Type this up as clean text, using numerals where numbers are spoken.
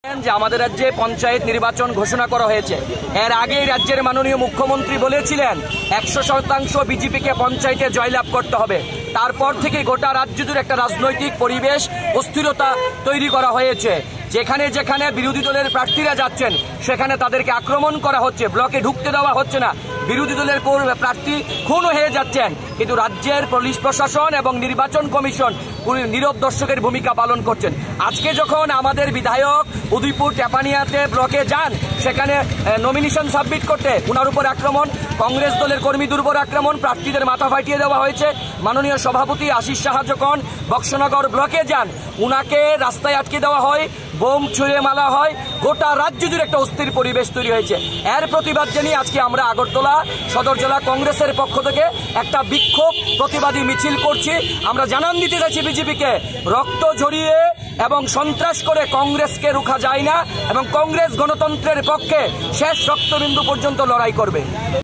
যে আমাদের রাজ্যে পঞ্চায়েত নির্বাচন ঘোষণা করা হয়েছে। এর আগেই রাজ্যের মাননীয় মুখ্যমন্ত্রী বলেছিলেন 100% বিজেপিকে পঞ্চায়েতে জয়লাভ করতে হবে। তারপর থেকে গোটা রাজ্য জুড়ে একটা রাজনৈতিক পরিবেশ অস্থিরতা তৈরি করা হয়েছে। যেখানে যেখানে বিরোধী দলের প্রার্থীরা যাচ্ছেন সেখানে তাদেরকে আক্রমণ করা হচ্ছে, ব্লকে ঢুকতে দেওয়া হচ্ছে না, বিরোধী দলের প্রার্থী খুন হয়ে যাচ্ছেন। কিন্তু রাজ্যের পুলিশ প্রশাসন এবং নির্বাচন কমিশন নীরব দর্শকের ভূমিকা পালন করছেন। আজকে যখন আমাদের বিধায়ক উদয়পুর টেপানিয়াতে ব্লকে যান, সেখানে নমিনেশন সাবমিট করতে উনার উপর আক্রমণ, কংগ্রেস দলের কর্মীদের উপর আক্রমণ, প্রার্থীদের মাথা ফাটিয়ে দেওয়া হয়েছে। মাননীয় সভাপতি আশিস সাহা যখন বক্সনগর ব্লকে যান, উনাকে রাস্তায় আটকে দেওয়া হয়, বোম ছুঁড়ে মারা হয়। গোটা রাজ্য জুড়ে একটা অস্থির পরিবেশ তৈরি হয়েছে। এর প্রতিবাদ জানিয়ে আজকে আমরা আগরতলা সদর জেলা কংগ্রেসের পক্ষ থেকে একটা বিক্ষোভ প্রতিবাদী মিছিল করছি। আমরা জানান দিতে চাইছি বিজেপিকে, রক্ত ঝরিয়ে এবং সন্ত্রাস করে কংগ্রেসকে রুখা যায় না এবং কংগ্রেস গণতন্ত্রের পক্ষে শেষ রক্তবিন্দু পর্যন্ত লড়াই করবে।